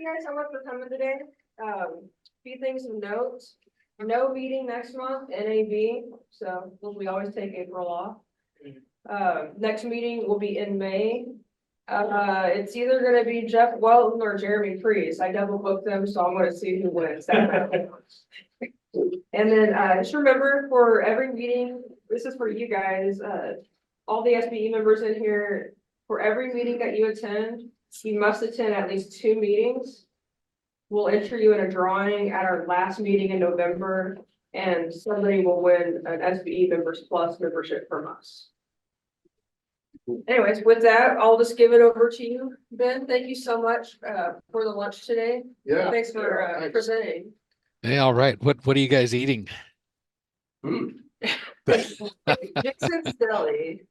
guys so much for coming today. Few things of note. No meeting next month, NAB, so we always take April off. Next meeting will be in May. It's either gonna be Jeff Welton or Jeremy Priest. I double booked them, so I'm gonna see who wins. And then just remember, for every meeting, this is for you guys, all the SBE members in here, for every meeting that you attend, you must attend at least 2 meetings. We'll enter you in a drawing at our last meeting in November, and somebody will win an SBE Members Plus membership from us. Anyways, with that, I'll just give it over to you, Ben. Thank you so much for the lunch today. Yeah. Thanks for presenting. Hey, all right. What are you guys eating? Dixon's Deli.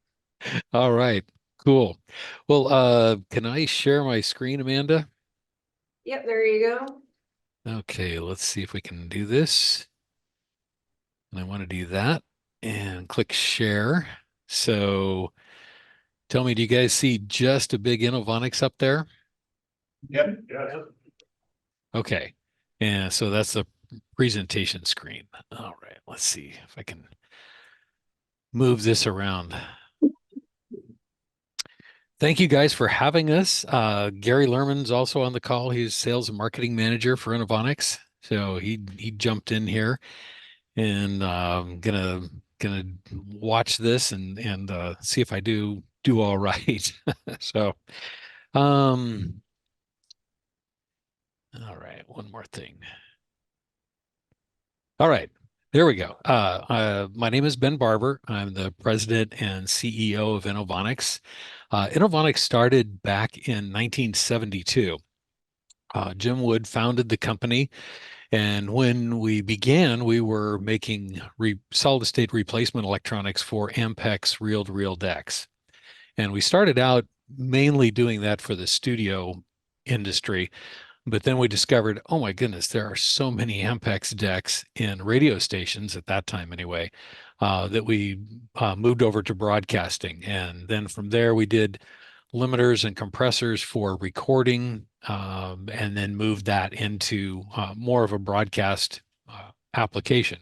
All right, cool. Well, can I share my screen, Amanda? Yep, there you go. Okay, let's see if we can do this. And I want to do that and click share. So tell me, do you guys see just a big Inovonics up there? Yep. Yeah. Okay. And so that's the presentation screen. All right, let's see if I can move this around. Thank you guys for having us. Gary Lerman's also on the call. He's sales and marketing manager for Inovonics. So he jumped in here, and gonna watch this and see if I do all right. So all right, one more thing. All right, there we go. My name is Ben Barber. I'm the president and CEO of Inovonics. Inovonics started back in 1972. Jim Wood founded the company, and when we began, we were making solid-state replacement electronics for Ampex reel-to-reel decks. And we started out mainly doing that for the studio industry, but then we discovered, oh my goodness, there are so many Ampex decks in radio stations at that time anyway, that we moved over to broadcasting. And then from there, we did limiters and compressors for recording, and then moved that into more of a broadcast application.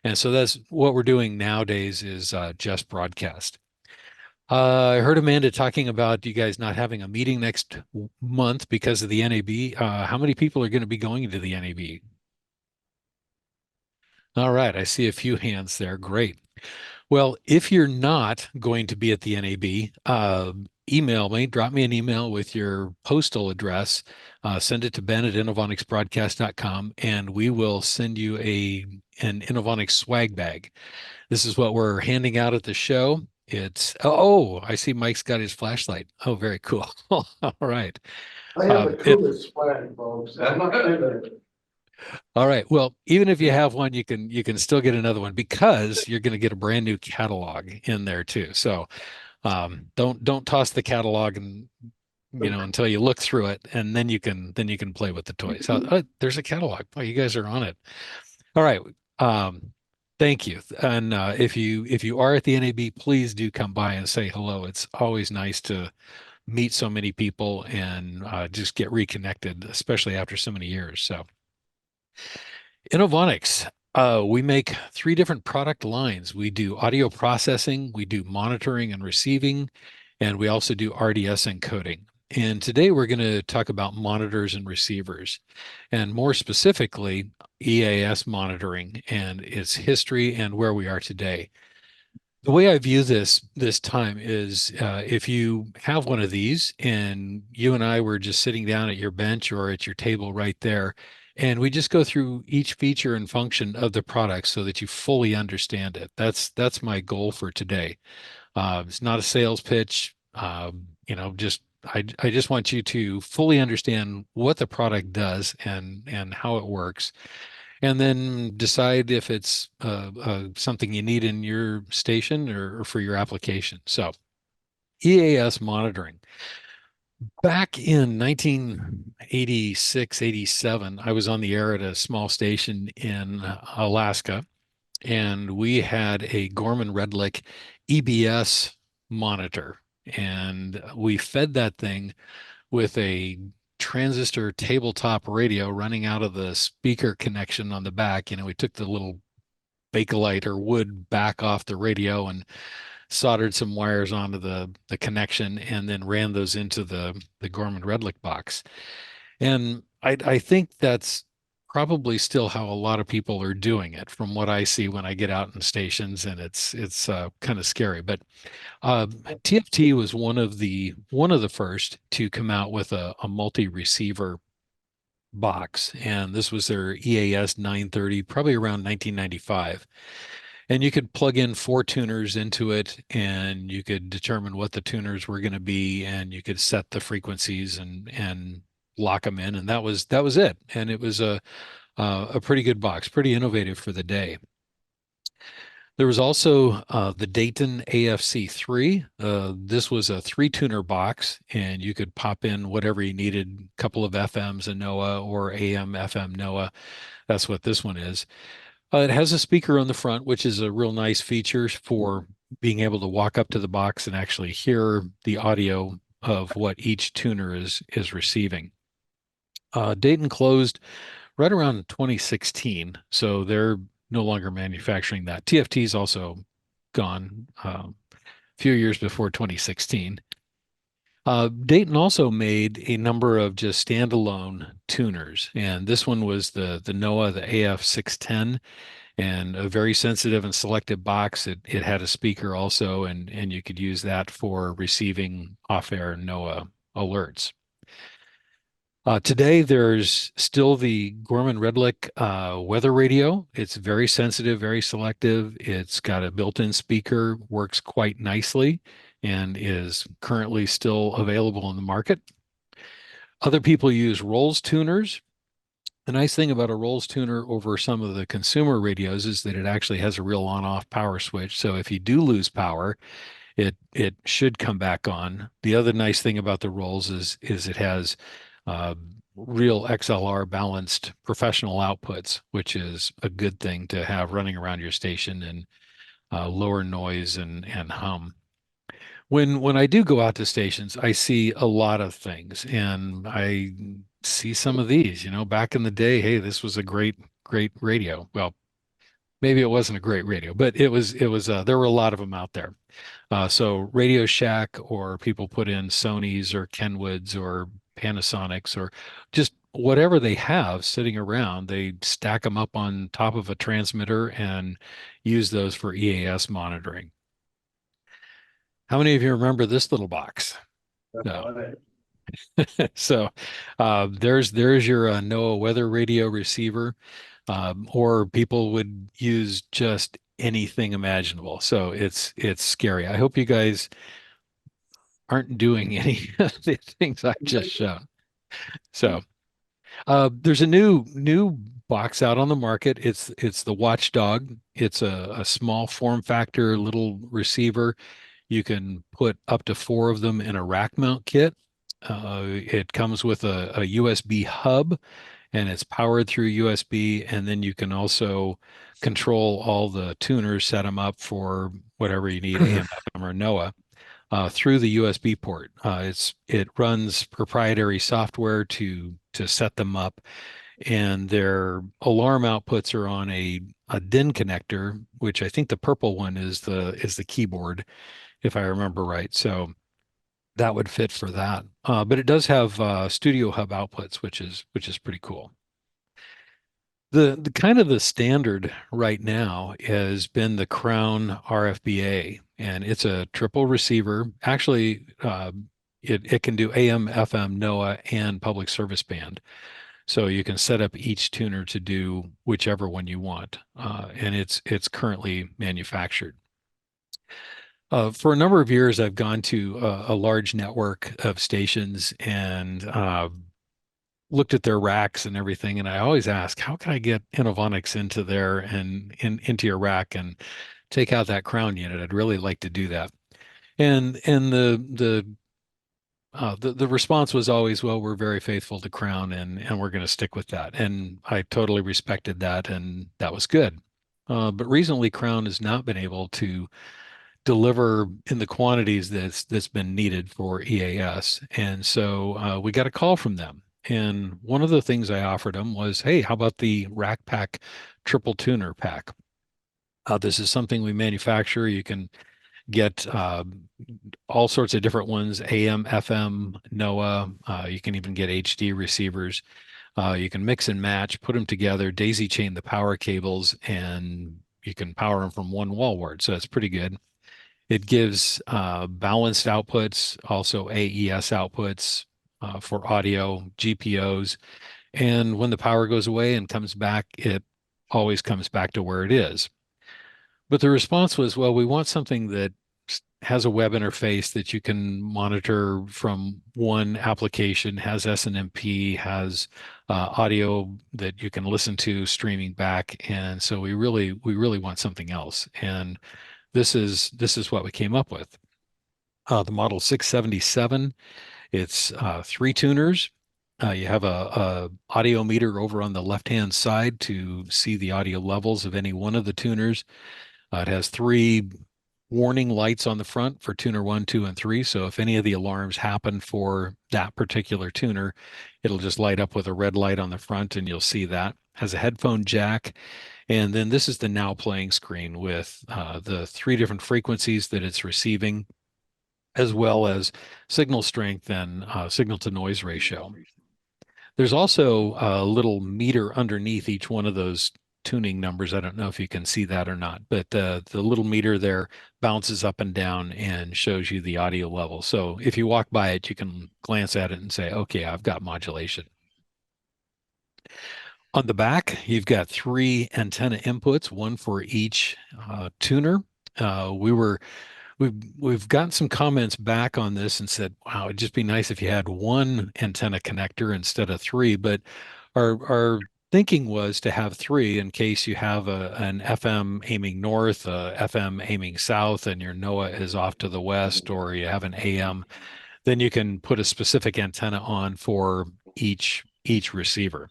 And so that's what we're doing nowadays, is just broadcast. I heard Amanda talking about you guys not having a meeting next month because of the NAB. How many people are going to be going into the NAB? All right, I see a few hands there. Great. Well, if you're not going to be at the NAB, email me, drop me an email with your postal address, send it to ben@inovonicsbroadcast.com, and we will send you an Inovonics swag bag. This is what we're handing out at the show. It's, oh, I see Mike's got his flashlight. Oh, very cool. All right. I have the coolest swag, folks. I'm not kidding. All right. Well, even if you have one, you can still get another one, because you're going to get a brand new catalog in there too. So don't toss the catalog and until you look through it, and then you can play with the toys. There's a catalog. Oh, you guys are on it. All right. Thank you. And if you are at the NAB, please do come by and say hello. It's always nice to meet so many people and just get reconnected, especially after so many years. So Inovonics, we make 3 different product lines. We do audio processing, we do monitoring and receiving, and we also do RDS encoding. And today we're going to talk about monitors and receivers, and more specifically, EAS monitoring and its history and where we are today. The way I view this time is, if you have one of these and you and I were just sitting down at your bench or at your table right there, and we just go through each feature and function of the product so that you fully understand it. That's my goal for today. It's not a sales pitch. I just want you to fully understand what the product does and how it works, and then decide if it's something you need in your station or for your application. So EAS monitoring. Back in 1986, 87, I was on the air at a small station in Alaska, and we had a Gorman Redlick EBS monitor, and we fed that thing with a transistor tabletop radio running out of the speaker connection on the back. We took the little Bakelite or wood back off the radio and soldered some wires onto the connection and then ran those into the Gorman Redlick box. And I think that's probably still how a lot of people are doing it from what I see when I get out in stations, and it's kind of scary. But TFT was one of the first to come out with a multi-receiver box, and this was their EAS 930, probably around 1995. And you could plug in 4 tuners into it, and you could determine what the tuners were going to be, and you could set the frequencies and lock them in, and that was it. And it was a pretty good box, pretty innovative for the day. There was also the Dayton AFC3. This was a 3-tuner box, and you could pop in whatever you needed, a couple of FMs and NOAA or AM, FM, NOAA. That's what this one is. It has a speaker on the front, which is a real nice feature for being able to walk up to the box and actually hear the audio of what each tuner is receiving. Dayton closed right around 2016, so they're no longer manufacturing that. TFT is also gone a few years before 2016. Dayton also made a number of just standalone tuners, and this one was the NOAA, the AF610, and a very sensitive and selective box. It had a speaker also, and you could use that for receiving off-air NOAA alerts. Today, there's still the Gorman Redlick weather radio. It's very sensitive, very selective. It's got a built-in speaker, works quite nicely, and is currently still available in the market. Other people use Rolls tuners. The nice thing about a Rolls tuner over some of the consumer radios is that it actually has a real on-off power switch. So if you do lose power, it should come back on. The other nice thing about the Rolls is it has real XLR balanced professional outputs, which is a good thing to have running around your station, and lower noise and hum. When I do go out to stations, I see a lot of things, and I see some of these. Back in the day, hey, this was a great radio. Well, maybe it wasn't a great radio, but it was there were a lot of them out there. So Radio Shack, or people put in Sonys or Kenwoods or Panasonics or just whatever they have sitting around, they stack them up on top of a transmitter and use those for EAS monitoring. How many of you remember this little box? No. So there's your NOAA Weather radio receiver, or people would use just anything imaginable. So it's scary. I hope you guys aren't doing any of the things I've just shown. So there's a new box out on the market. It's the Watchdog. It's a small form factor little receiver. You can put up to 4 of them in a rack mount kit. It comes with a USB hub, and it's powered through USB. And then you can also control all the tuners, set them up for whatever you need, AM, FM, or NOAA. Through the USB port. It runs proprietary software to set them up, and their alarm outputs are on a DIN connector, which I think the purple one is the keyboard, if I remember right. So that would fit for that. But it does have Studio Hub outputs, which is pretty cool. The kind of the standard right now has been the Crown RFBA, and it's a triple receiver. Actually, it can do AM, FM, NOAA, and public service band. So you can set up each tuner to do whichever one you want, and it's currently manufactured. For a number of years, I've gone to a large network of stations and looked at their racks and everything, and I always ask, how can I get Inovonics into there and into your rack and take out that Crown unit? I'd really like to do that. And the response was always, well, we're very faithful to Crown, and we're going to stick with that. And I totally respected that, and that was good. But recently, Crown has not been able to deliver in the quantities that's been needed for EAS. And so we got a call from them. And one of the things I offered them was, hey, how about the Rack Pack Triple Tuner Pack? This is something we manufacture. You can get all sorts of different ones, AM, FM, NOAA. You can even get HD receivers. You can mix and match, put them together, daisy chain the power cables, and you can power them from one wall wart. So it's pretty good. It gives balanced outputs, also AES outputs for audio, GPOs. And when the power goes away and comes back, it always comes back to where it is. But the response was, well, we want something that has a web interface that you can monitor from one application, has SNMP, has audio that you can listen to streaming back. And so we really want something else. And this is what we came up with. The Model 677, it's three tuners. You have a audio meter over on the left-hand side to see the audio levels of any one of the tuners. It has three warning lights on the front for tuner 1, 2, and 3. So if any of the alarms happen for that particular tuner, it'll just light up with a red light on the front and you'll see that. Has a headphone jack. And then this is the now playing screen with the three different frequencies that it's receiving, as well as signal strength and signal to noise ratio. There's also a little meter underneath each one of those tuning numbers. I don't know if you can see that or not, but the little meter there bounces up and down and shows you the audio level. So if you walk by it, you can glance at it and say, okay, I've got modulation. On the back, you've got three antenna inputs, one for each tuner. Uh, we were we've gotten some comments back on this and said, wow, it'd just be nice if you had one antenna connector instead of three. But our thinking was to have three in case you have an FM aiming north, a FM aiming south, and your NOAA is off to the west, or you have an AM, then you can put a specific antenna on for each receiver.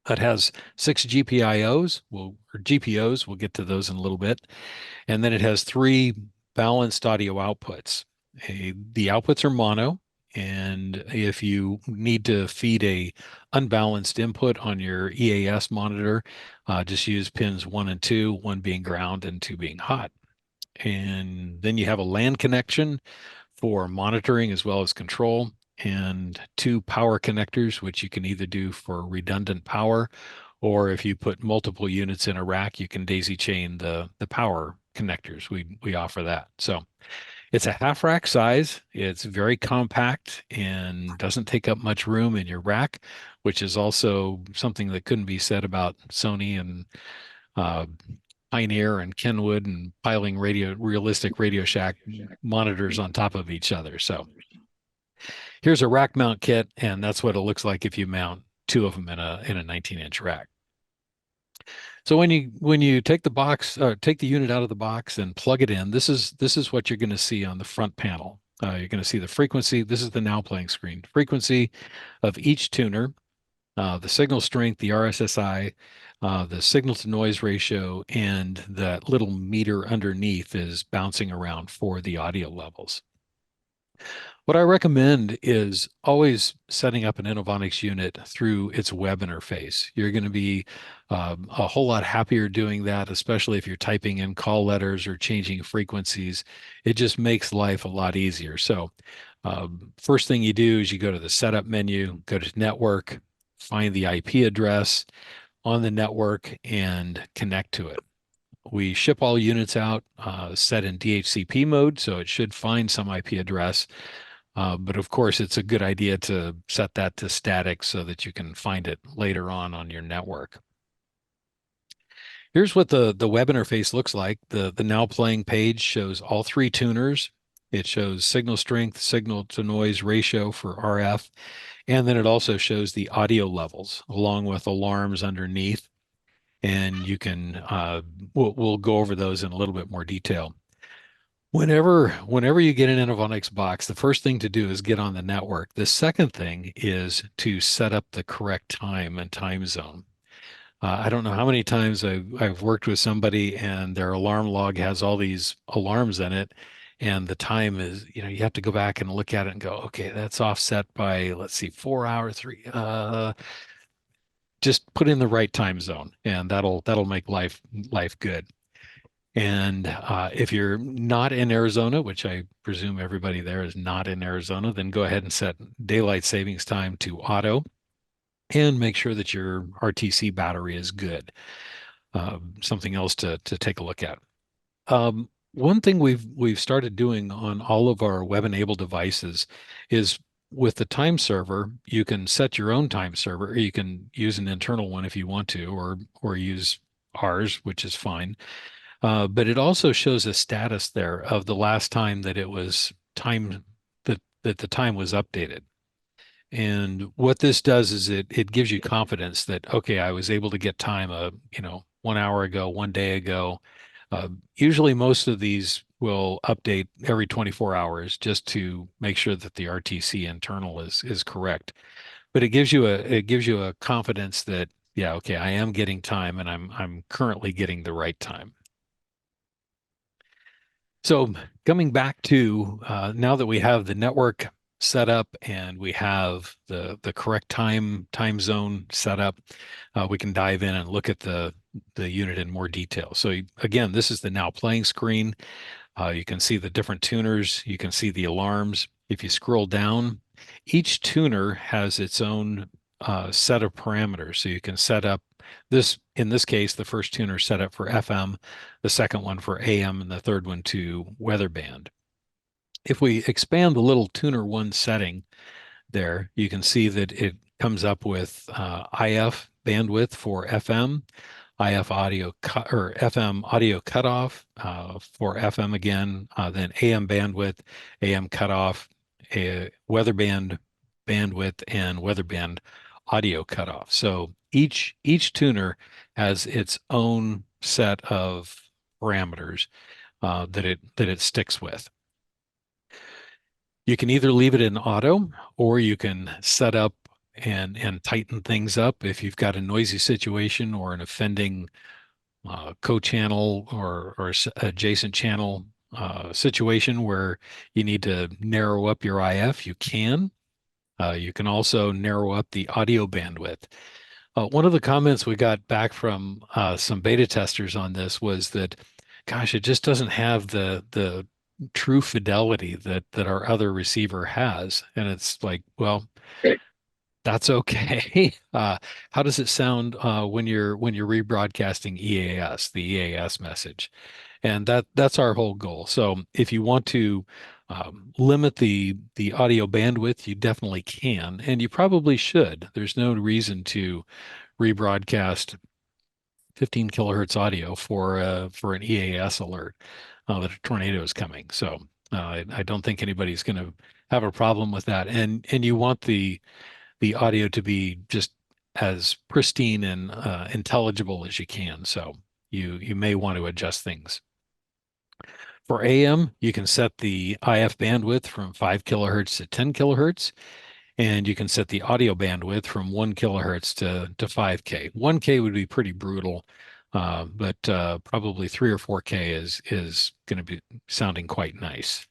It has six GPIOs, or GPOs. We'll get to those in a little bit. And then it has three balanced audio outputs. The outputs are mono, and if you need to feed a unbalanced input on your EAS monitor, just use pins 1 and 2, one being ground and two being hot. And then you have a LAN connection for monitoring as well as control, and two power connectors, which you can either do for redundant power, or if you put multiple units in a rack, you can daisy chain the power connectors. We offer that. So it's a half rack size. It's very compact and doesn't take up much room in your rack, which is also something that couldn't be said about Sony and uh, Pioneer and Kenwood and piling realistic Radio Shack monitors on top of each other. So here's a rack mount kit, and that's what it looks like if you mount two of them in a 19-inch rack. So when you take take the unit out of the box and plug it in, this is what you're going to see on the front panel. You're going to see the frequency. This is the now playing screen. Frequency of each tuner, the signal strength, the RSSI, the signal to noise ratio, and that little meter underneath is bouncing around for the audio levels. What I recommend is always setting up an Inovonics unit through its web interface. You're going to be a whole lot happier doing that, especially if you're typing in call letters or changing frequencies. It just makes life a lot easier. So first thing you do is you go to the setup menu, go to network, find the IP address on the network, and connect to it. We ship all units out set in DHCP mode, so it should find some IP address. But of course, it's a good idea to set that to static so that you can find it later on your network. Here's what the web interface looks like. The now playing page shows all three tuners. It shows signal strength, signal to noise ratio for RF, and then it also shows the audio levels along with alarms underneath. And you can we'll go over those in a little bit more detail. Whenever you get an Inovonics box, the first thing to do is get on the network. The second thing is to set up the correct time and time zone. I don't know how many times I've worked with somebody and their alarm log has all these alarms in it, and the time is, you have to go back and look at it and go, okay, that's offset by, let's see, 4 hours, just put in the right time zone, and that'll make life good. And if you're not in Arizona, which I presume everybody there is not in Arizona, then go ahead and set daylight savings time to auto and make sure that your RTC battery is good. Something else to take a look at. One thing we've started doing on all of our web-enabled devices is with the time server, you can set your own time server, or you can use an internal one if you want to, or use ours, which is fine. But it also shows a status there of the last time that it was time that the time was updated. And what this does is it gives you confidence that, okay, I was able to get time 1 hour ago, one day ago. Usually most of these will update every 24 hours just to make sure that the RTC internal is correct. But it gives you a confidence that, yeah, okay, I am getting time and I'm currently getting the right time. So coming back to now that we have the network set up and we have the correct time zone set up, we can dive in and look at the unit in more detail. So again, this is the now playing screen. You can see the different tuners. You can see the alarms. If you scroll down, each tuner has its own set of parameters. So you can set up this, in this case, the first tuner set up for FM, the second one for AM, and the third one to weather band. If we expand the little tuner one setting there, you can see that it comes up with IF bandwidth for FM, IF audio cut or FM audio cutoff for FM again, then AM bandwidth, AM cutoff, a weather band bandwidth, and weather band audio cutoff. So each tuner has its own set of parameters that it sticks with. You can either leave it in auto, or you can set up and tighten things up if you've got a noisy situation or an offending co-channel or adjacent channel situation where you need to narrow up your IF. You can. You can also narrow up the audio bandwidth. One of the comments we got back from some beta testers on this was that, gosh, it just doesn't have the true fidelity that our other receiver has. And it's like, well, that's okay. How does it sound when you're rebroadcasting EAS, the EAS message? And that's our whole goal. So if you want to limit the audio bandwidth, you definitely can, and you probably should. There's no reason to rebroadcast 15 kilohertz audio for an EAS alert that a tornado is coming. So I don't think anybody's going to have a problem with that. And you want the audio to be just as pristine and intelligible as you can. So you may want to adjust things. For AM, you can set the IF bandwidth from 5 kilohertz to 10 kilohertz, and you can set the audio bandwidth from 1 kilohertz to 5K. 1K would be pretty brutal, but probably 3 or 4K is going to be sounding quite nice.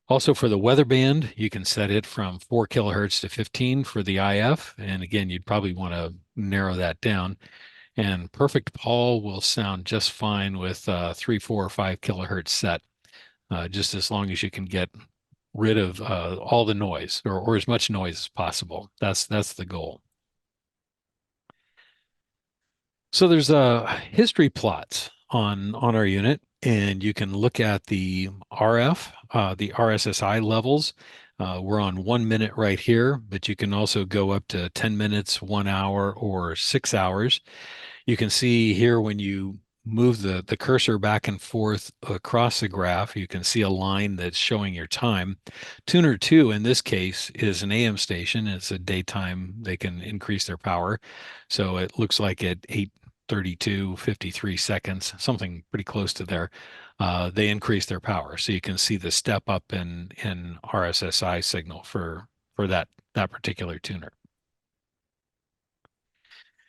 Also for the weather band, you can set it from 4 kilohertz to 15 for the IF. And again, you'd probably want to narrow that down. And perfect Paul will sound just fine with 3, 4, or 5 kilohertz set, just as long as you can get rid of all the noise or as much noise as possible. That's the goal. So there's history plots on our unit, and you can look at the RF, the RSSI levels. We're on 1 minute right here, but you can also go up to 10 minutes, 1 hour, or 6 hours. You can see here when you move the cursor back and forth across the graph, you can see a line that's showing your time. Tuner 2 in this case is an AM station. It's a daytime. They can increase their power. So it looks like at 8:32, 53 seconds, something pretty close to there, they increase their power. So you can see the step up in RSSI signal for that particular tuner.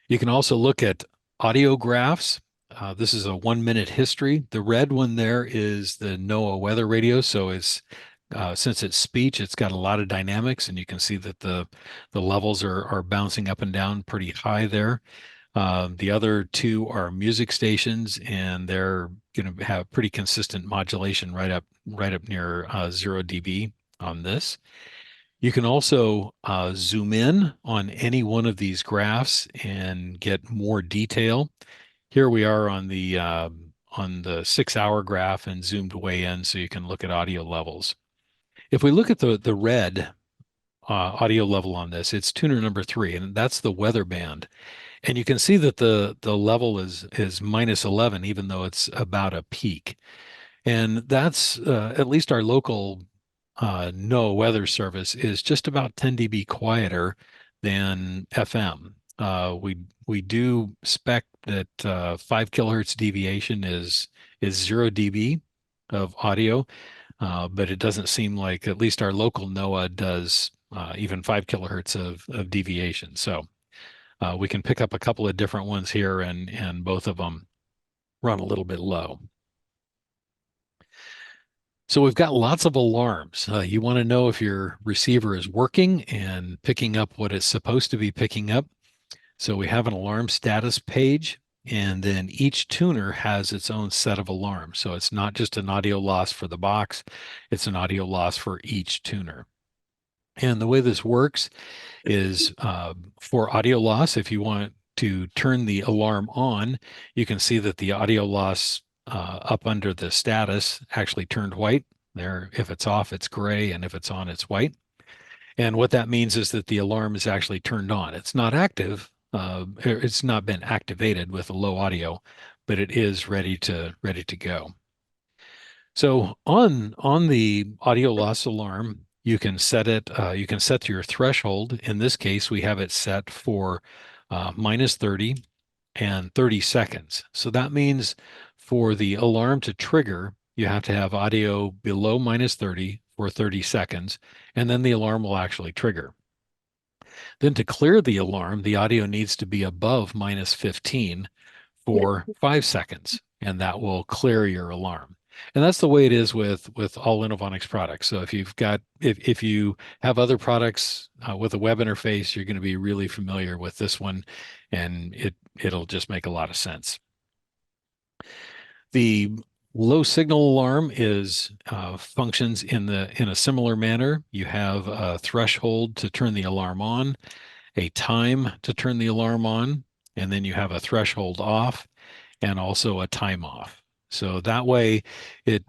You can also look at audio graphs. This is a 1 minute history. The red one there is the NOAA weather radio. So it's since it's speech, it's got a lot of dynamics, and you can see that the levels are bouncing up and down pretty high there. The other two are music stations, and they're going to have pretty consistent modulation right up near 0 dB on this. You can also zoom in on any one of these graphs and get more detail. Here we are on the 6 hour graph and zoomed way in, so you can look at audio levels. If we look at the red audio level on this, it's tuner number 3, and that's the weather band. And you can see that the level is minus 11, even though it's about a peak. And that's at least our local NOAA Weather Service is just about 10 dB quieter than FM. We do spec that 5 kilohertz deviation is 0 dB of audio, but it doesn't seem like at least our local NOAA does even 5 kilohertz of deviation. So we can pick up a couple of different ones here, and both of them run a little bit low. So we've got lots of alarms. You want to know if your receiver is working and picking up what it's supposed to be picking up. So we have an alarm status page, and then each tuner has its own set of alarms. So it's not just an audio loss for the box, it's an audio loss for each tuner. And the way this works is for audio loss, if you want to turn the alarm on, you can see that the audio loss up under the status actually turned white. There, if it's off, it's gray, and if it's on, it's white. And what that means is that the alarm is actually turned on. It's not active. It's not been activated with a low audio, but it is ready to go. So on the audio loss alarm, you can set it. You can set your threshold. In this case, we have it set for minus 30 and 30 seconds. So that means for the alarm to trigger, you have to have audio below minus 30 for 30 seconds, and then the alarm will actually trigger. Then to clear the alarm, the audio needs to be above minus 15 for 5 seconds, and that will clear your alarm. And that's the way it is with all Inovonics products. So if you have other products with a web interface, you're going to be really familiar with this one, and it'll just make a lot of sense. The low signal alarm is functions in a similar manner. You have a threshold to turn the alarm on, a time to turn the alarm on, and then you have a threshold off and also a time off. So that way it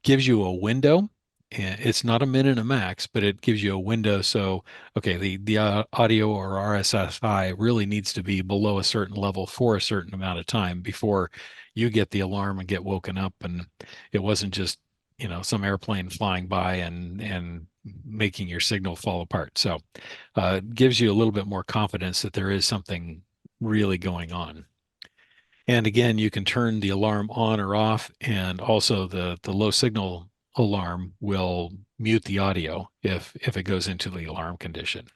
gives you a window. It's not a min and a max, but it gives you a window. So, okay, the audio or RSSI really needs to be below a certain level for a certain amount of time before you get the alarm and get woken up, and it wasn't just, some airplane flying by and making your signal fall apart. So it gives you a little bit more confidence that there is something really going on. And again, you can turn the alarm on or off, and also the low signal alarm will mute the audio if it goes into the alarm condition.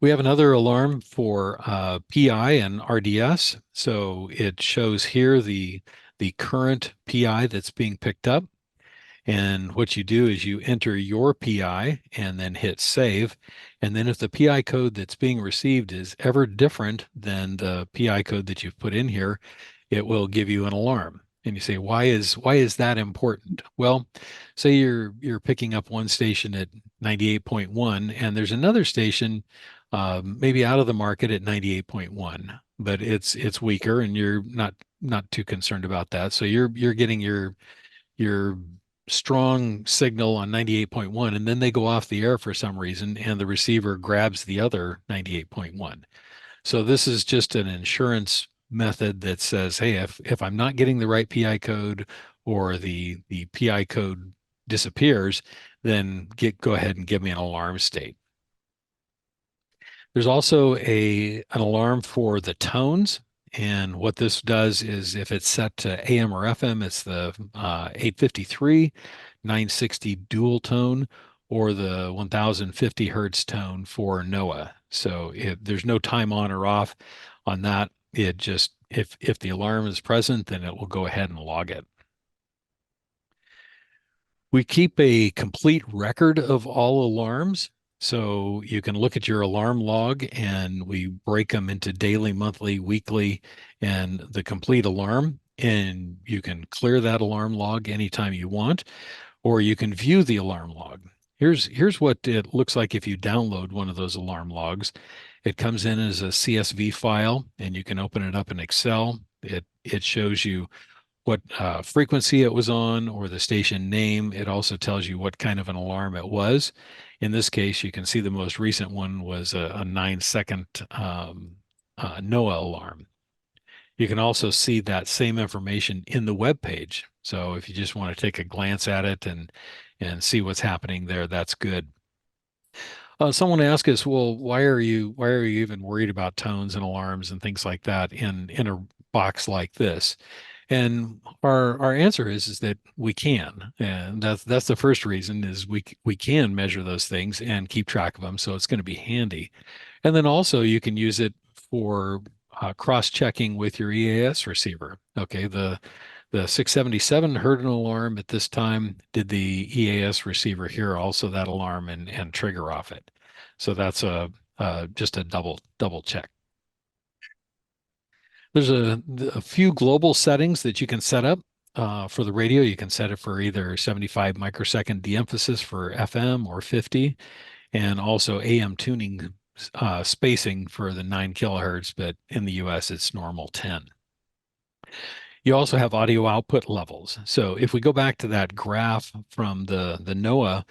We have another alarm for PI and RDS. So it shows here the current PI that's being picked up. And what you do is you enter your PI and then hit save. And then if the PI code that's being received is ever different than the PI code that you've put in here, it will give you an alarm. And you say, why is that important? Well, say you're picking up one station at 98.1, and there's another station maybe out of the market at 98.1, but it's weaker, and you're not too concerned about that. So you're getting your strong signal on 98.1, and then they go off the air for some reason, and the receiver grabs the other 98.1. So this is just an insurance method that says, hey, if I'm not getting the right PI code, or the PI code disappears, then go ahead and give me an alarm state. There's also an alarm for the tones. And what this does is if it's set to AM or FM, it's the 853, 960 dual tone, or the 1050 hertz tone for NOAA. So there's no time on or off on that. It just, if the alarm is present, then it will go ahead and log it. We keep a complete record of all alarms. So you can look at your alarm log and we break them into daily, monthly, weekly, and the complete alarm. And you can clear that alarm log anytime you want, or you can view the alarm log. Here's what it looks like if you download one of those alarm logs. It comes in as a CSV file, and you can open it up in Excel. It shows you what frequency it was on or the station name. It also tells you what kind of an alarm it was. In this case, you can see the most recent one was a 9-second NOAA alarm. You can also see that same information in the web page. So if you just want to take a glance at it and see what's happening there, that's good. Someone asked us, well, why are you even worried about tones and alarms and things like that in a box like this? And our answer is that we can, and that's the first reason is we can measure those things and keep track of them, so it's going to be handy. And then also you can use it for cross-checking with your EAS receiver. Okay, the 677 heard an alarm at this time. Did the EAS receiver hear also that alarm and trigger off it? So that's just a double check. There's a few global settings that you can set up for the radio. You can set it for either 75 microsecond de-emphasis for FM or 50, and also AM tuning spacing for the 9 kilohertz, but in the US it's normal 10. You also have audio output levels. So if we go back to that graph from the NOAA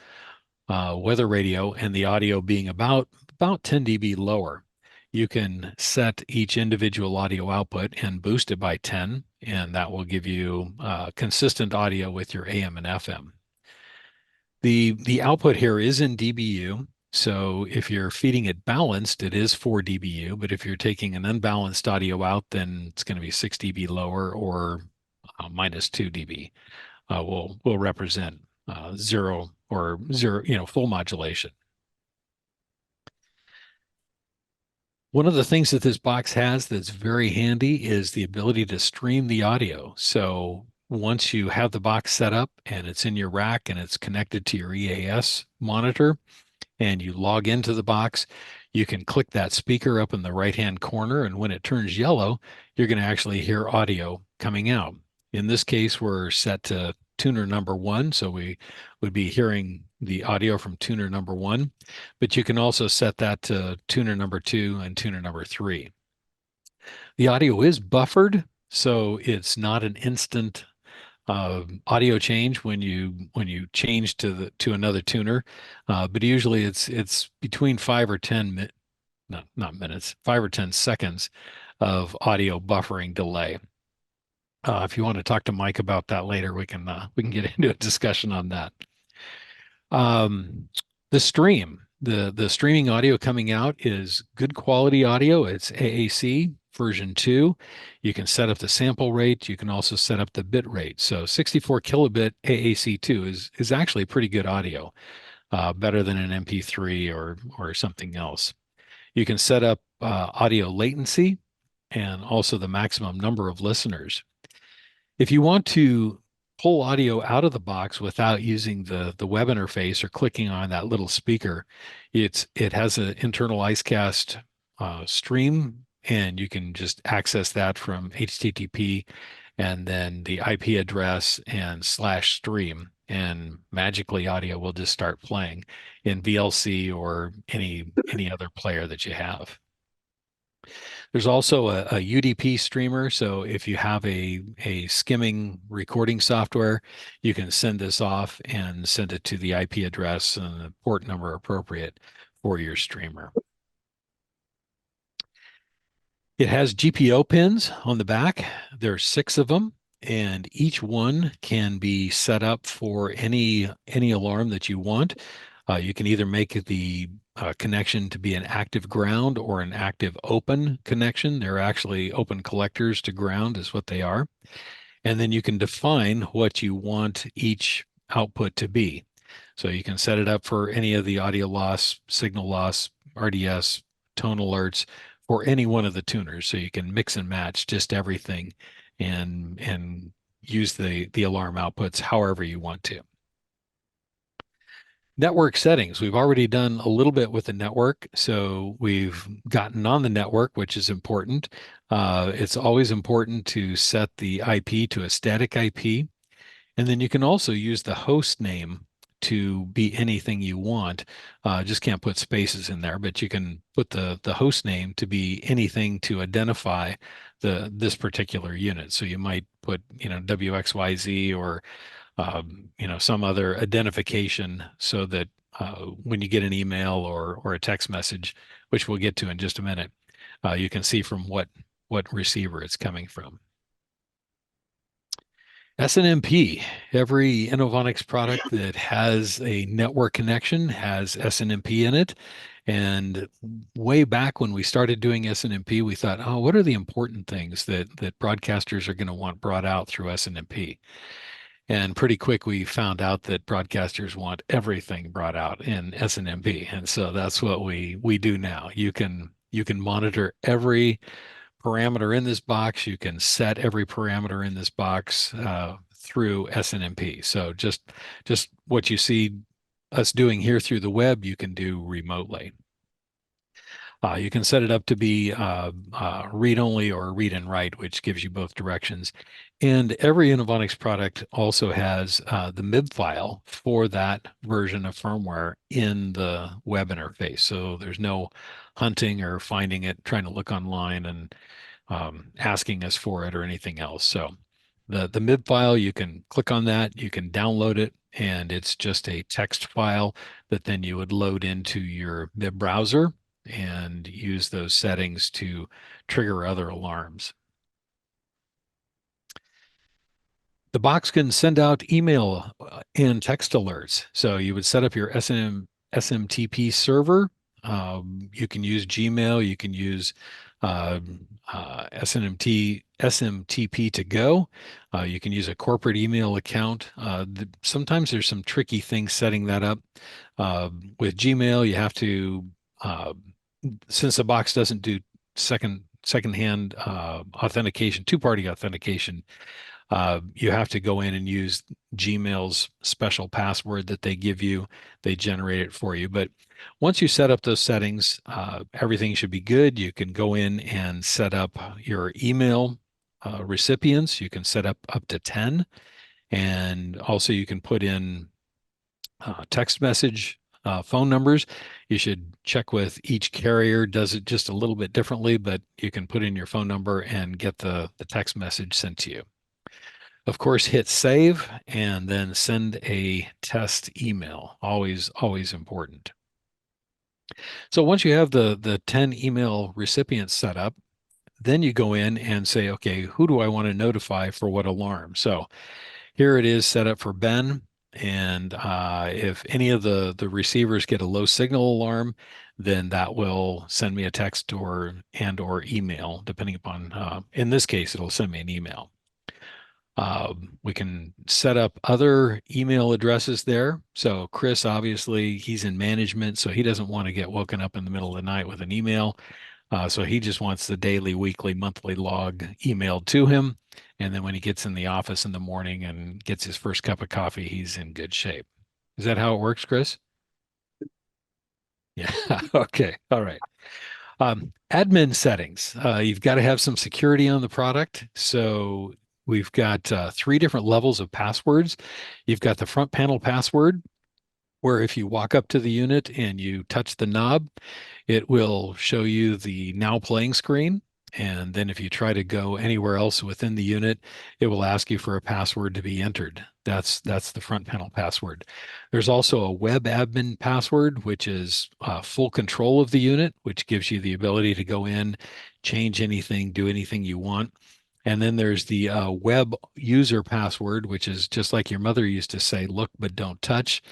weather radio and the audio being about 10 dB lower, you can set each individual audio output and boost it by 10, and that will give you consistent audio with your AM and FM. The output here is in dBu. So if you're feeding it balanced, it is 4 dBu, but if you're taking an unbalanced audio out, then it's going to be 6 dB lower or minus 2 dB. Will represent zero or zero, full modulation. One of the things that this box has that's very handy is the ability to stream the audio. So once you have the box set up and it's in your rack and it's connected to your EAS monitor and you log into the box, you can click that speaker up in the right-hand corner, and when it turns yellow, you're going to actually hear audio coming out. In this case, we're set to tuner number 1, so we would be hearing the audio from tuner number 1, but you can also set that to tuner number 2 and tuner number 3. The audio is buffered, so it's not an instant audio change when you change to another tuner, but usually it's between 5 or 10 not minutes, 5 or 10 seconds of audio buffering delay. If you want to talk to Mike about that later, we can get into a discussion on that. The streaming audio coming out is good quality audio. It's AAC version 2. You can set up the sample rate. You can also set up the bit rate. So 64 kilobit AAC2 is actually pretty good audio, better than an MP3 or something else. You can set up audio latency and also the maximum number of listeners. If you want to pull audio out of the box without using the web interface or clicking on that little speaker, it has an internal IceCast stream, and you can just access that from HTTP and then the IP address and /stream, and magically audio will just start playing in VLC or any other player that you have. There's also a UDP streamer. So if you have a skimming recording software, you can send this off and send it to the IP address and the port number appropriate for your streamer. It has GPO pins on the back. There's 6 of them, and each one can be set up for any alarm that you want. You can either make the connection to be an active ground or an active open connection. They're actually open collectors to ground is what they are. And then you can define what you want each output to be. So you can set it up for any of the audio loss, signal loss, RDS, tone alerts for any one of the tuners. So you can mix and match just everything and use the alarm outputs however you want to. Network settings. We've already done a little bit with the network, so we've gotten on the network, which is important. It's always important to set the IP to a static IP, and then you can also use the host name to be anything you want. Just can't put spaces in there, but you can put the host name to be anything to identify this particular unit. So you might put, WXYZ or some other identification so that when you get an email or a text message, which we'll get to in just a minute, you can see from what receiver it's coming from. SNMP. Every Inovonics product that has a network connection has SNMP in it. And way back when we started doing SNMP, we thought, oh, what are the important things that broadcasters are going to want brought out through SNMP? And pretty quick, we found out that broadcasters want everything brought out in SNMP. And so that's what we do now. You can monitor every parameter in this box. You can set every parameter in this box through SNMP. So just what you see us doing here through the web, you can do remotely. You can set it up to be read only or read and write, which gives you both directions. And every Inovonics product also has the MIB file for that version of firmware in the web interface. So there's no hunting or finding it, trying to look online and asking us for it or anything else. So the MIB file, you can click on that, you can download it, and it's just a text file that then you would load into your MIB browser and use those settings to trigger other alarms. The box can send out email and text alerts. So you would set up your SMTP server. You can use Gmail. You can use SMTP to go. You can use a corporate email account. Sometimes there's some tricky things setting that up. With Gmail, you have to, since the box doesn't do secondhand authentication, two-party authentication, you have to go in and use Gmail's special password that they give you. They generate it for you. But once you set up those settings, everything should be good. You can go in and set up your email recipients. You can set up to 10. And also you can put in text message phone numbers. You should check with each carrier, does it just a little bit differently, but you can put in your phone number and get the text message sent to you. Of course, hit save and then send a test email. Always important. So once you have the 10 email recipients set up, then you go in and say, okay, who do I want to notify for what alarm? So here it is set up for Ben. And if any of the receivers get a low signal alarm, then that will send me a text or email, depending upon, in this case, it'll send me an email. We can set up other email addresses there. So Chris, obviously, he's in management, so he doesn't want to get woken up in the middle of the night with an email. So he just wants the daily, weekly, monthly log emailed to him. And then when he gets in the office in the morning and gets his first cup of coffee, he's in good shape. Is that how it works, Chris? Yeah. Okay. All right. Admin settings. You've got to have some security on the product. So we've got 3 different levels of passwords. You've got the front panel password, where if you walk up to the unit and you touch the knob, it will show you the now playing screen. And then if you try to go anywhere else within the unit, it will ask you for a password to be entered. That's the front panel password. There's also a web admin password, which is full control of the unit, which gives you the ability to go in, change anything, do anything you want. And then there's the web user password, which is just like your mother used to say, look but don't touch.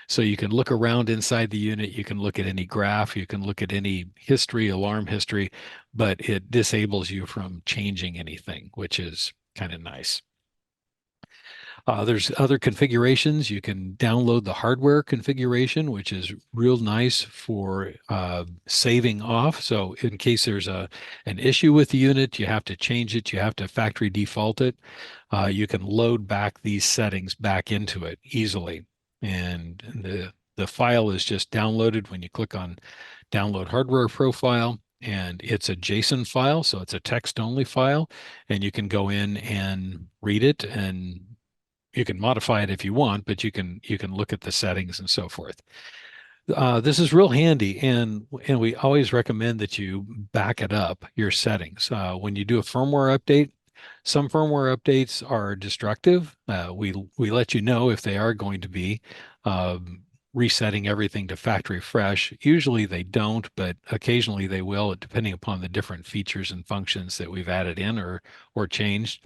So you can look around inside the unit, you can look at any graph, you can look at any history, alarm history, but it disables you from changing anything, which is kind of nice. There's other configurations. You can download the hardware configuration, which is real nice for saving off. So in case there's an issue with the unit, you have to change it, you have to factory default it. You can load back these settings back into it easily. And the file is just downloaded when you click on download hardware profile, and it's a JSON file, so it's a text-only file, and you can go in and read it, and you can modify it if you want, but you can look at the settings and so forth. This is real handy, and we always recommend that you back it up, your settings. When you do a firmware update, some firmware updates are destructive. We let you know if they are going to be resetting everything to factory fresh. Usually they don't, but occasionally they will, depending upon the different features and functions that we've added in or changed.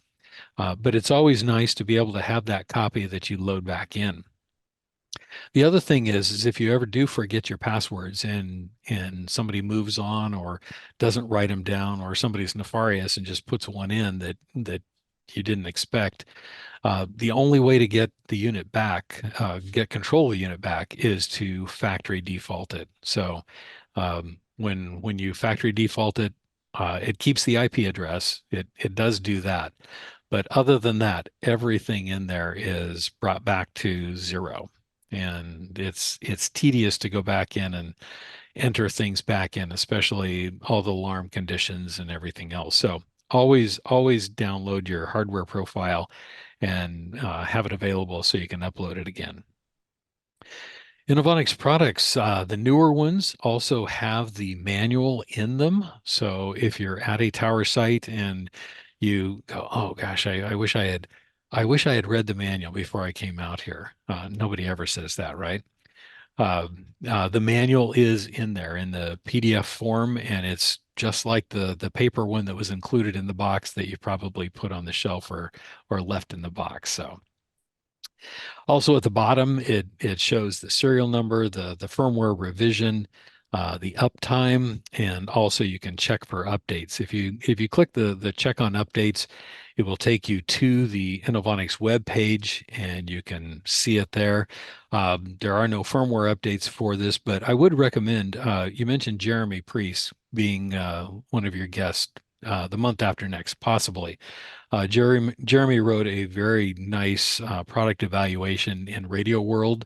But it's always nice to be able to have that copy that you load back in. The other thing is if you ever do forget your passwords and somebody moves on or doesn't write them down, or somebody's nefarious and just puts one in that you didn't expect, the only way to get the unit back, get control of the unit back, is to factory default it. So when you factory default it, it keeps the IP address. It does do that. But other than that, everything in there is brought back to zero. And it's tedious to go back in and enter things back in, especially all the alarm conditions and everything else. So always download your hardware profile and have it available so you can upload it again. Inovonics products, the newer ones also have the manual in them. So if you're at a tower site and you go, oh gosh, I wish I had read the manual before I came out here. Nobody ever says that, right? The manual is in there in the PDF form, and it's just like the paper one that was included in the box that you probably put on the shelf or left in the box. So also at the bottom, it shows the serial number, the firmware revision, the uptime, and also you can check for updates. If you click the check on updates, it will take you to the Inovonics web page, and you can see it there. There are no firmware updates for this, but I would recommend. You mentioned Jeremy Priest being one of your guests the month after next, possibly. Jeremy wrote a very nice product evaluation in Radio World,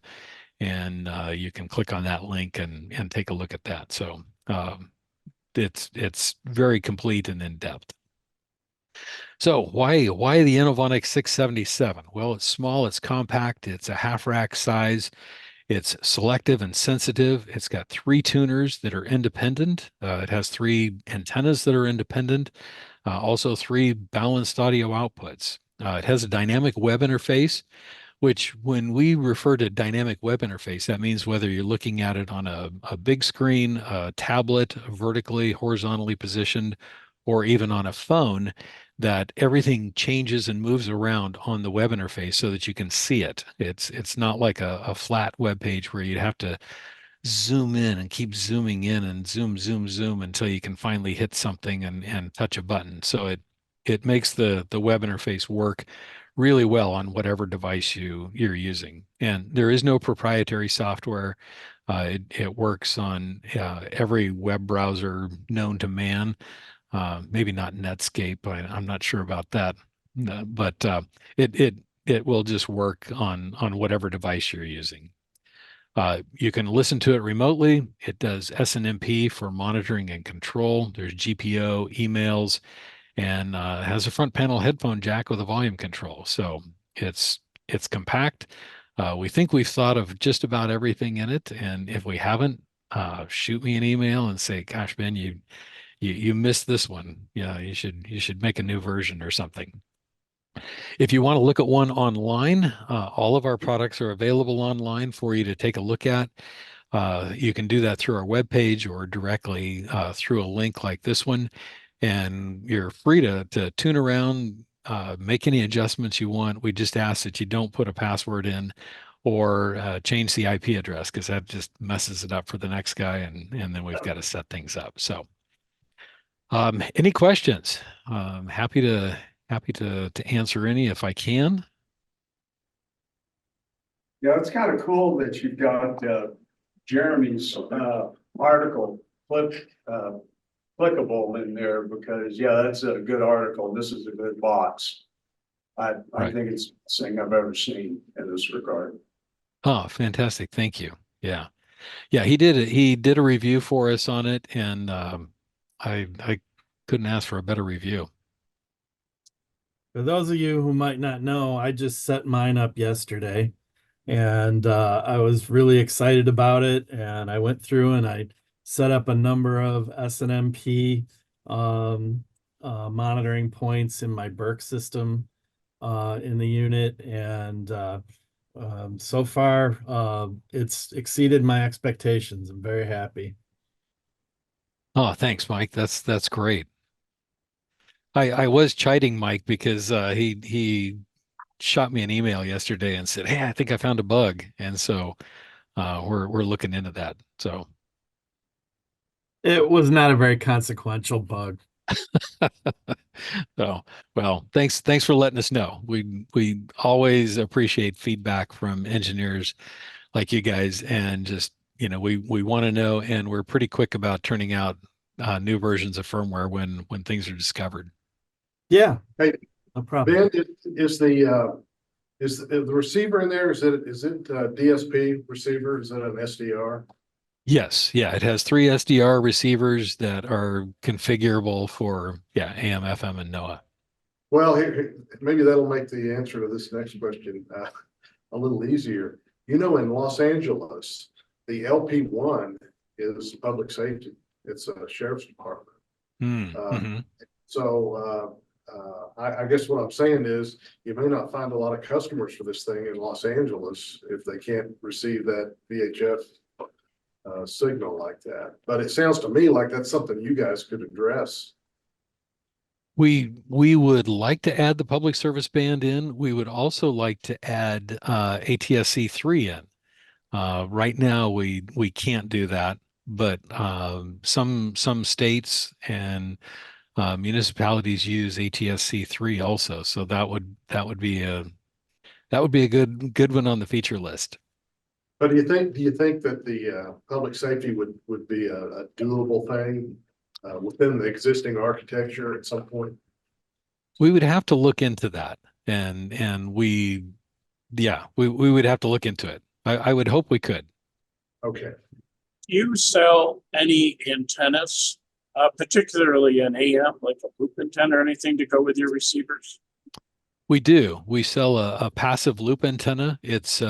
and you can click on that link and take a look at that. So it's very complete and in depth. So why the Inovonics 677? Well, it's small, it's compact, it's a half rack size, it's selective and sensitive. It's got 3 tuners that are independent. It has 3 antennas that are independent. Also 3 balanced audio outputs. It has a dynamic web interface, which when we refer to dynamic web interface, that means whether you're looking at it on a big screen, a tablet, vertically, horizontally positioned, or even on a phone, that everything changes and moves around on the web interface so that you can see it. It's not like a flat web page where you'd have to zoom in and keep zooming in and zoom until you can finally hit something and touch a button. So it makes the web interface work really well on whatever device you're using. And there is no proprietary software. It works on every web browser known to man. Maybe not Netscape. I'm not sure about that, but it will just work on whatever device you're using. You can listen to it remotely. It does SNMP for monitoring and control. There's GPO, emails, and has a front panel headphone jack with a volume control. So it's compact. We think we've thought of just about everything in it, and if we haven't, shoot me an email and say, "Gosh, Ben, you missed this one. Yeah, you should make a new version or something." If you want to look at one online, all of our products are available online for you to take a look at. You can do that through our webpage or directly through a link like this one. And you're free to tune around, make any adjustments you want. We just ask that you don't put a password in or change the IP address, because that just messes it up for the next guy, and then we've got to set things up. So any questions? Happy to answer any if I can. Yeah, it's kind of cool that you've got Jeremy's article clickable in there because, yeah, that's a good article. This is a good box. I Right. think it's the best thing I've ever seen in this regard. Oh, fantastic. Thank you. Yeah. Yeah, he did a review for us on it, and I couldn't ask for a better review. For those of you who might not know, I just set mine up yesterday and I was really excited about it. And I went through and I set up a number of SNMP um, monitoring points in my Burke system in the unit. And so far, it's exceeded my expectations. I'm very happy. Oh, thanks, Mike. That's great. I was chiding Mike because he shot me an email yesterday and said, "Hey, I think I found a bug," and so we're looking into that. So, It was not a very consequential bug. so well, thanks for letting us know. We always appreciate feedback from engineers like you guys, and just we want to know, and we're pretty quick about turning out new versions of firmware when things are discovered. Yeah, Hey, no problem. Ben, is the receiver in there? Is it DSP receiver? Is it an SDR? Yes, yeah, it has three SDR receivers that are configurable for AM, FM, and NOAA. Well, maybe that'll make the answer to this next question a little easier. You know, in Los Angeles, the LP1 is public safety. It's a sheriff's department. Mm-hmm. So I guess what I'm saying is you may not find a lot of customers for this thing in Los Angeles if they can't receive that VHF signal like that. But it sounds to me like that's something you guys could address. We would like to add the public service band in. We would also like to add ATSC3 in. Right now, we can't do that, but some states and municipalities use ATSC3 also. So that would be a good one on the feature list. But do you think that the public safety would be a doable thing within the existing architecture at some point? We would have to look into that, and we would have to look into it. I would hope we could. Okay. Do you sell any antennas, particularly an AM, like a loop antenna or anything to go with your receivers? We do. We sell a passive loop antenna. It's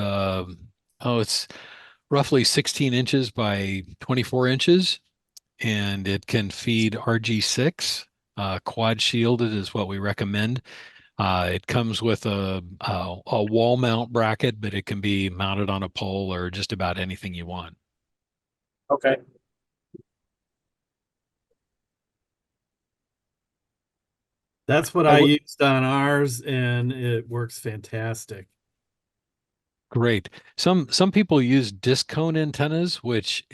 roughly 16 inches by 24 inches, and it can feed RG6. Quad shielded is what we recommend. It comes with a wall mount bracket, but it can be mounted on a pole or just about anything you want. Okay. That's what I used on ours, and it works fantastic. Great. Some people use disc cone antennas, which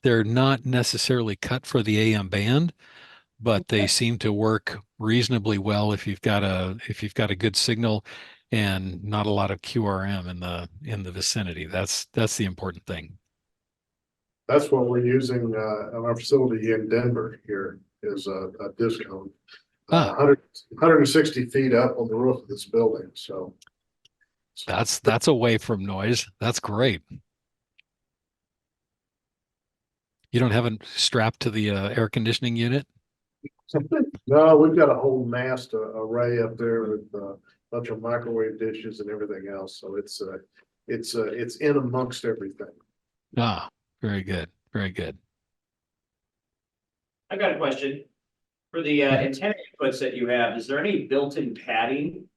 they're not necessarily cut for the AM band, but they seem to work reasonably well if you've got a good signal and not a lot of QRM in the vicinity. That's the important thing. That's what we're using on our facility in Denver here is a disc cone. 160 feet up on the roof of this building. So that's away from noise. That's great. You don't have it strapped to the air conditioning unit? no, we've got a whole mast array up there with a bunch of microwave dishes and everything else. So it's in amongst everything. Ah, very good. Very good. I've got a question. For the antenna inputs that you have, is there any built-in padding?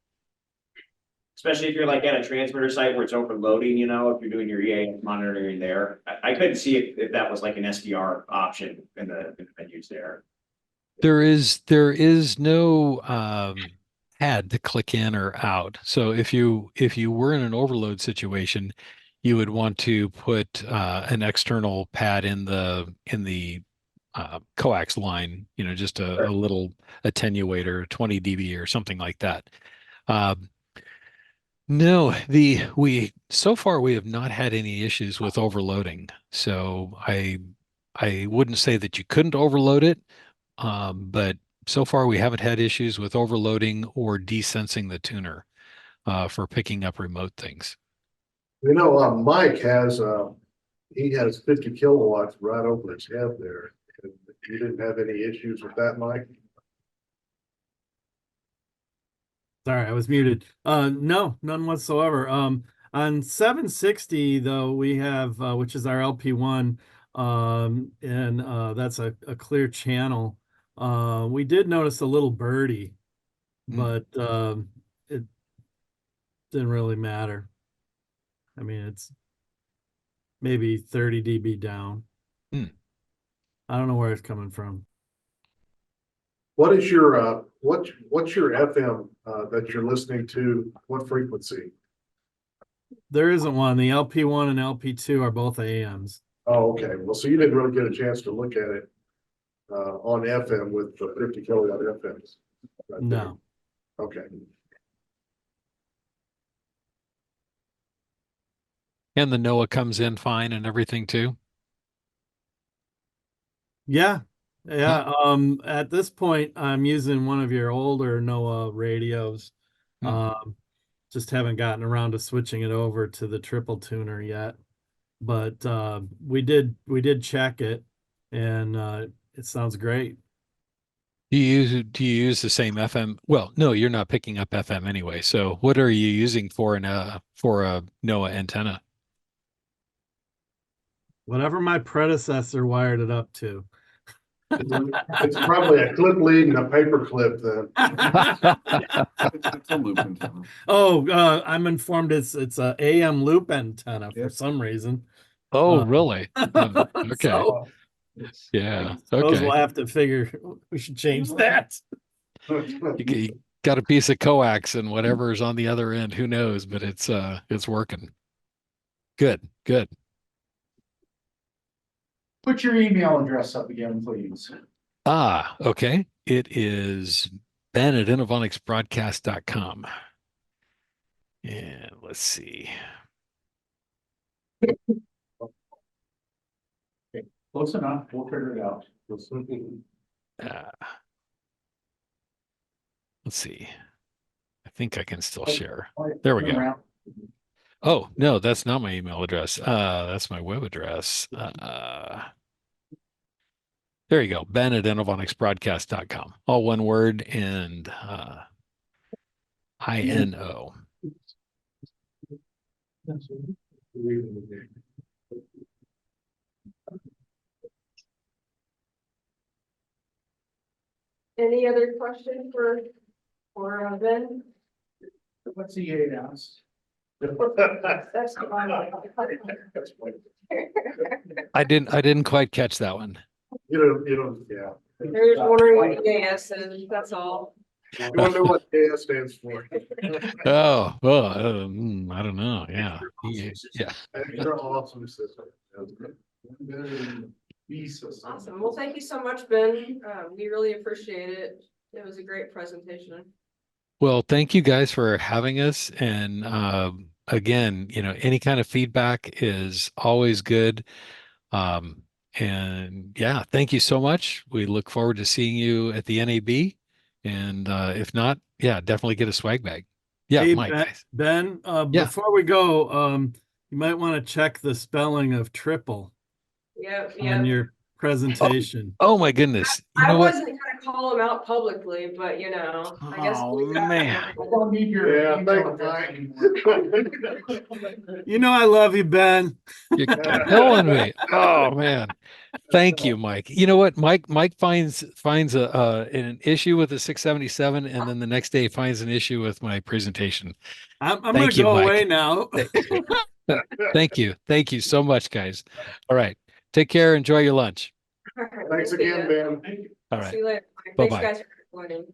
Especially if you're like at a transmitter site where it's overloading, if you're doing your EAF monitoring there. I couldn't see if that was like an SDR option in the menus there. There is no pad to click in or out. So if you were in an overload situation, you would want to put an external pad in the coax line, just a little attenuator, 20 dB or something like that. No, so far we have not had any issues with overloading. So I wouldn't say that you couldn't overload it, but so far we haven't had issues with overloading or desensing the tuner for picking up remote things. You know, Mike he has 50 kilowatts right over his head there. And you didn't have any issues with that, Mike? Sorry, I was muted. No, none whatsoever. On 760 though, we have which is our LP1, and that's a clear channel. We did notice a little birdie, but it didn't really matter. I mean, it's maybe 30 dB down. Hmm. I don't know where it's coming from. What is your what's your FM that you're listening to? What frequency? There isn't one. The LP1 and LP2 are both AMs. Oh, okay. Well, so you didn't really get a chance to look at it on FM with the 50 kilowatt FMs. Right there. No. Okay. And the NOAA comes in fine and everything too. Yeah. Yeah. At this point, I'm using one of your older NOAA radios. Just haven't gotten around to switching it over to the triple tuner yet. But we did check it, and it sounds great. Do you use the same FM? Well, no, you're not picking up FM anyway. So what are you using for a NOAA antenna? Whatever my predecessor wired it up to. It's probably a clip lead and a paper clip then. It's a loop antenna. Oh, I'm informed it's a AM loop antenna for some reason. Oh, really? Okay. So, Yeah. suppose Okay. we'll have to figure we should change that. You got a piece of coax and whatever's on the other end, who knows, but it's working. Good. Put your email address up again, please. Okay. It is ben@inovonicsbroadcast.com. And let's see. Close enough. We'll figure it out. Let's see. I think I can still share. There we go. Oh, no, that's not my email address. That's my web address. There you go. ben@inovonicsbroadcast.com. All one word and INO. Any other questions for Ben? What's the EA announced? That's fine. I didn't quite catch that one. Yeah. They're just wondering what EAS is, that's all. You want to know what KS stands for? Oh, well, I don't know. Yeah. Extra awesome system. Awesome. Well, thank you so much, Ben. We really appreciate it. It was a great presentation. Well, thank you guys for having us. And again, any kind of feedback is always good. And yeah, thank you so much. We look forward to seeing you at the NAB. And if not, yeah, definitely get a swag bag. Yeah, Hey, Mike. Ben, Yeah. before we go, you might want to check the spelling of triple Yeah. on your presentation. Oh my goodness. You I know what? wasn't gonna call him out publicly, but I guess. Oh, man. I don't need your Yeah, email thank address anymore. You know I love you, Ben. You're killing me. Oh man. Thank you, Mike. You know what? Mike finds an issue with the 677, and then the next day finds an issue with my presentation. I'm Thank gonna you, go Mike. away now. Thank you. Thank you so much, guys. All right. Take care. Enjoy your lunch. Thanks again, Ben. All right. See you later. Bye-bye. Thanks, guys, for joining.